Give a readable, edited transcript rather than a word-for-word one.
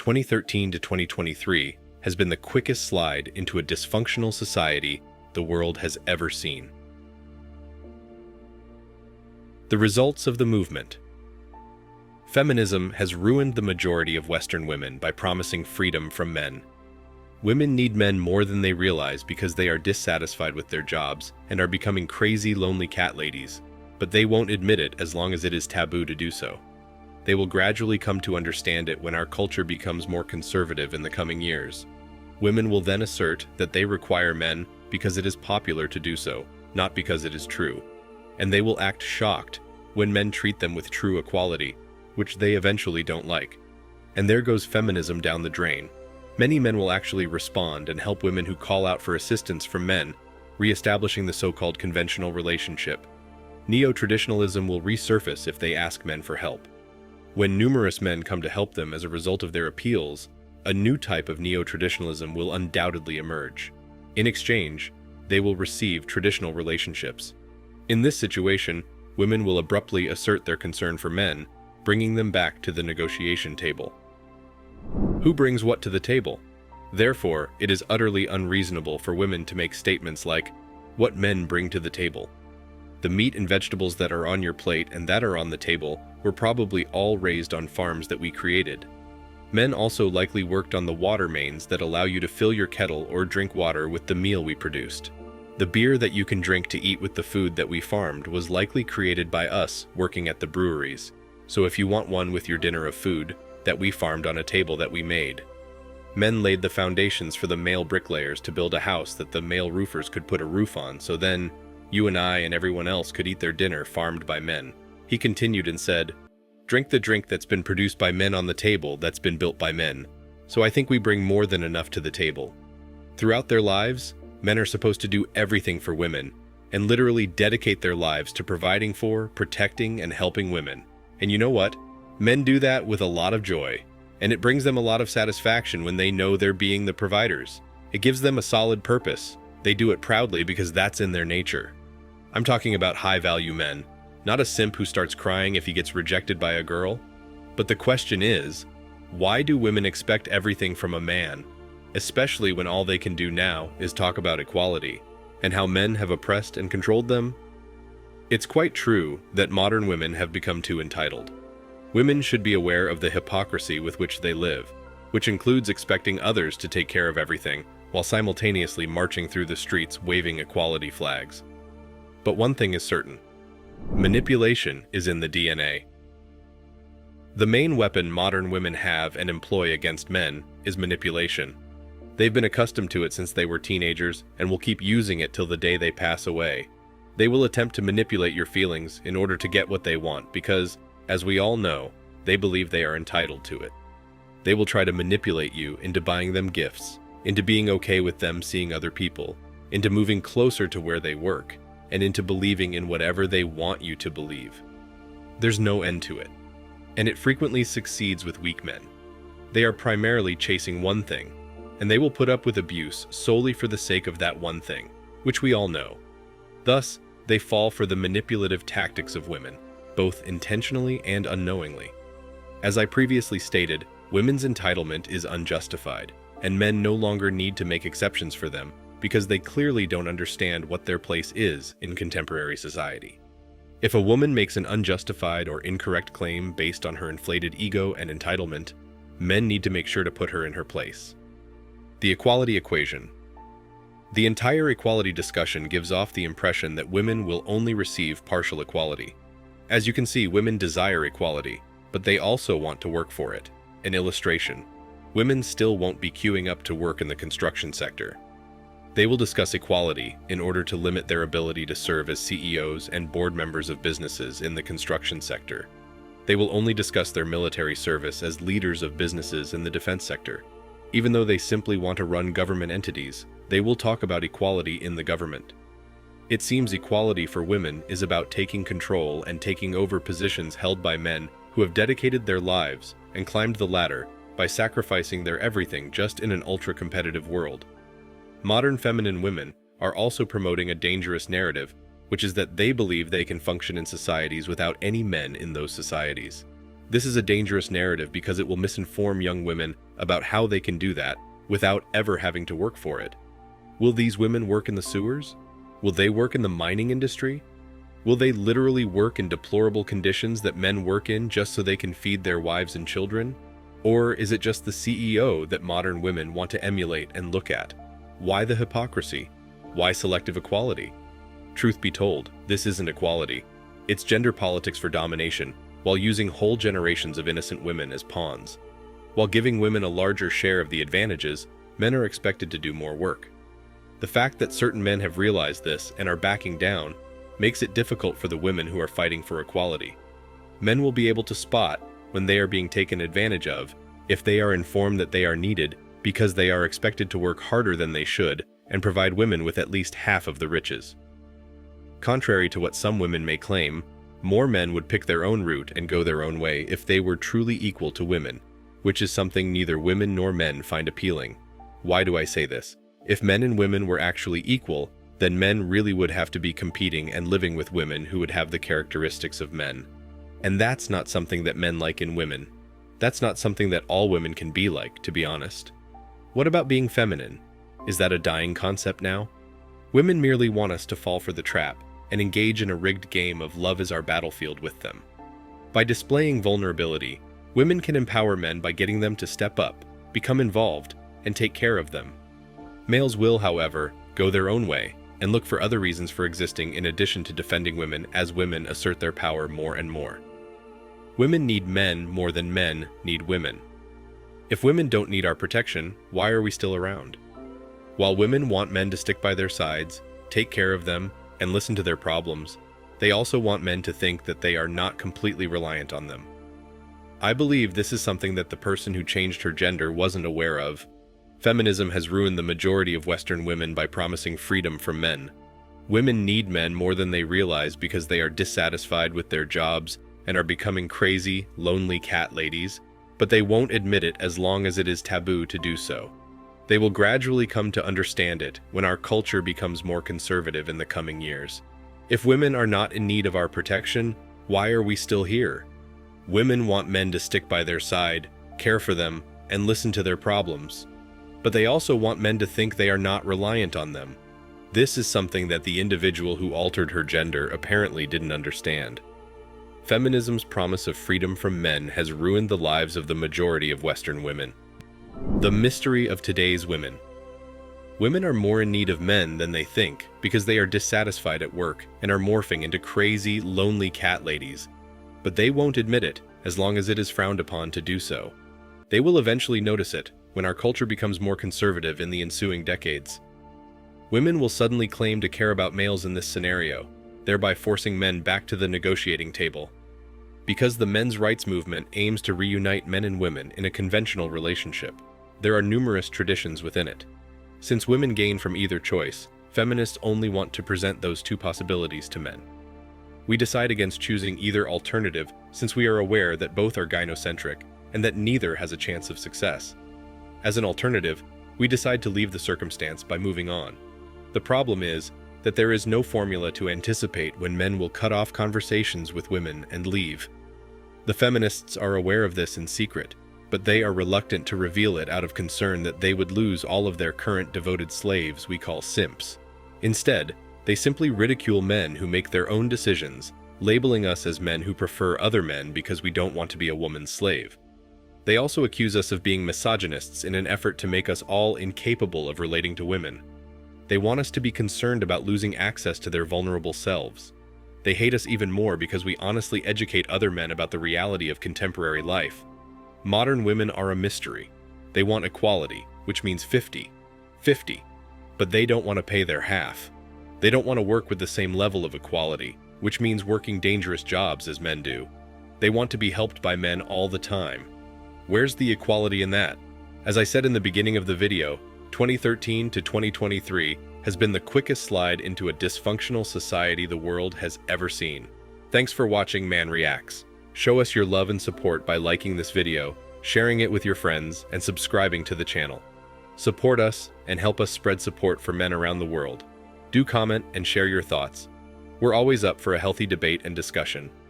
2013 to 2023 has been the quickest slide into a dysfunctional society the world has ever seen. The results of the movement. Feminism has ruined the majority of Western women by promising freedom from men. Women need men more than they realize because they are dissatisfied with their jobs and are becoming crazy, lonely cat ladies, but they won't admit it as long as it is taboo to do so. They will gradually come to understand it when our culture becomes more conservative in the coming years. Women will then assert that they require men because it is popular to do so, not because it is true. And they will act shocked when men treat them with true equality, which they eventually don't like. And there goes feminism down the drain. Many men will actually respond and help women who call out for assistance from men, reestablishing the so-called conventional relationship. Neo-traditionalism will resurface if they ask men for help. When numerous men come to help them as a result of their appeals, a new type of neo-traditionalism will undoubtedly emerge. In exchange, they will receive traditional relationships. In this situation, women will abruptly assert their concern for men, bringing them back to the negotiation table. Who brings what to the table? Therefore, it is utterly unreasonable for women to make statements like, "What men bring to the table." The meat and vegetables that are on your plate and that are on the table were probably all raised on farms that we created. Men also likely worked on the water mains that allow you to fill your kettle or drink water with the meal we produced. The beer that you can drink to eat with the food that we farmed was likely created by us working at the breweries. So if you want one with your dinner of food that we farmed on a table that we made. Men laid the foundations for the male bricklayers to build a house that the male roofers could put a roof on, so then you and I and everyone else could eat their dinner farmed by men. He continued and said, "Drink the drink that's been produced by men on the table that's been built by men. So I think we bring more than enough to the table." Throughout their lives, men are supposed to do everything for women and literally dedicate their lives to providing for, protecting, and helping women. And you know what? Men do that with a lot of joy, and it brings them a lot of satisfaction when they know they're being the providers. It gives them a solid purpose. They do it proudly because that's in their nature. I'm talking about high-value men, not a simp who starts crying if he gets rejected by a girl. But the question is, why do women expect everything from a man, especially when all they can do now is talk about equality and how men have oppressed and controlled them? It's quite true that modern women have become too entitled. Women should be aware of the hypocrisy with which they live, which includes expecting others to take care of everything while simultaneously marching through the streets waving equality flags. But one thing is certain. Manipulation is in the DNA. The main weapon modern women have and employ against men is manipulation. They've been accustomed to it since they were teenagers and will keep using it till the day they pass away. They will attempt to manipulate your feelings in order to get what they want because, as we all know, they believe they are entitled to it. They will try to manipulate you into buying them gifts, into being okay with them seeing other people, into moving closer to where they work, and into believing in whatever they want you to believe. There's no end to it, and it frequently succeeds with weak men. They are primarily chasing one thing, and they will put up with abuse solely for the sake of that one thing, which we all know. Thus, they fall for the manipulative tactics of women, both intentionally and unknowingly. As I previously stated, women's entitlement is unjustified, and men no longer need to make exceptions for them because they clearly don't understand what their place is in contemporary society. If a woman makes an unjustified or incorrect claim based on her inflated ego and entitlement, men need to make sure to put her in her place. The equality equation. The entire equality discussion gives off the impression that women will only receive partial equality. As you can see, women desire equality, but they also want to work for it. An illustration. Women still won't be queuing up to work in the construction sector. They will discuss equality in order to limit their ability to serve as CEOs and board members of businesses in the construction sector. They will only discuss their military service as leaders of businesses in the defense sector. Even though they simply want to run government entities, they will talk about equality in the government. It seems equality for women is about taking control and taking over positions held by men who have dedicated their lives and climbed the ladder by sacrificing their everything just in an ultra-competitive world. Modern feminine women are also promoting a dangerous narrative, which is that they believe they can function in societies without any men in those societies. This is a dangerous narrative because it will misinform young women about how they can do that without ever having to work for it. Will these women work in the sewers? Will they work in the mining industry? Will they literally work in deplorable conditions that men work in just so they can feed their wives and children? Or is it just the CEO that modern women want to emulate and look at? Why the hypocrisy? Why selective equality? Truth be told, this isn't equality. It's gender politics for domination, while using whole generations of innocent women as pawns. While giving women a larger share of the advantages, men are expected to do more work. The fact that certain men have realized this and are backing down makes it difficult for the women who are fighting for equality. Men will be able to spot when they are being taken advantage of if they are informed that they are needed because they are expected to work harder than they should and provide women with at least half of the riches. Contrary to what some women may claim, more men would pick their own route and go their own way if they were truly equal to women, which is something neither women nor men find appealing. Why do I say this? If men and women were actually equal, then men really would have to be competing and living with women who would have the characteristics of men. And that's not something that men like in women. That's not something that all women can be like, to be honest. What about being feminine? Is that a dying concept now? Women merely want us to fall for the trap and engage in a rigged game of love is our battlefield with them. By displaying vulnerability, women can empower men by getting them to step up, become involved, and take care of them. Males will, however, go their own way and look for other reasons for existing in addition to defending women as women assert their power more and more. Women need men more than men need women. If women don't need our protection, why are we still around? While women want men to stick by their sides, take care of them, and listen to their problems, they also want men to think that they are not completely reliant on them. I believe this is something that the person who changed her gender wasn't aware of. Feminism has ruined the majority of Western women by promising freedom from men. Women need men more than they realize because they are dissatisfied with their jobs and are becoming crazy, lonely cat ladies, but they won't admit it as long as it is taboo to do so. They will gradually come to understand it when our culture becomes more conservative in the coming years. If women are not in need of our protection, why are we still here? Women want men to stick by their side, care for them, and listen to their problems. But they also want men to think they are not reliant on them. This is something that the individual who altered her gender apparently didn't understand. Feminism's promise of freedom from men has ruined the lives of the majority of Western women. The mystery of today's women. Women are more in need of men than they think because they are dissatisfied at work and are morphing into crazy, lonely cat ladies. But they won't admit it as long as it is frowned upon to do so. They will eventually notice it when our culture becomes more conservative in the ensuing decades. Women will suddenly claim to care about males in this scenario, thereby forcing men back to the negotiating table. Because the men's rights movement aims to reunite men and women in a conventional relationship, there are numerous traditions within it. Since women gain from either choice, feminists only want to present those two possibilities to men. We decide against choosing either alternative since we are aware that both are gynocentric and that neither has a chance of success. As an alternative, we decide to leave the circumstance by moving on. The problem is that there is no formula to anticipate when men will cut off conversations with women and leave. The feminists are aware of this in secret, but they are reluctant to reveal it out of concern that they would lose all of their current devoted slaves we call simps. Instead, they simply ridicule men who make their own decisions, labeling us as men who prefer other men because we don't want to be a woman's slave. They also accuse us of being misogynists in an effort to make us all incapable of relating to women. They want us to be concerned about losing access to their vulnerable selves. They hate us even more because we honestly educate other men about the reality of contemporary life. Modern women are a mystery. They want equality, which means 50-50, but they don't want to pay their half. They don't want to work with the same level of equality, which means working dangerous jobs as men do. They want to be helped by men all the time. Where's the equality in that? As I said in the beginning of the video, 2013 to 2023 has been the quickest slide into a dysfunctional society the world has ever seen. Thanks for watching Man Reacts. Show us your love and support by liking this video, sharing it with your friends, and subscribing to the channel. Support us and help us spread support for men around the world. Do comment and share your thoughts. We're always up for a healthy debate and discussion.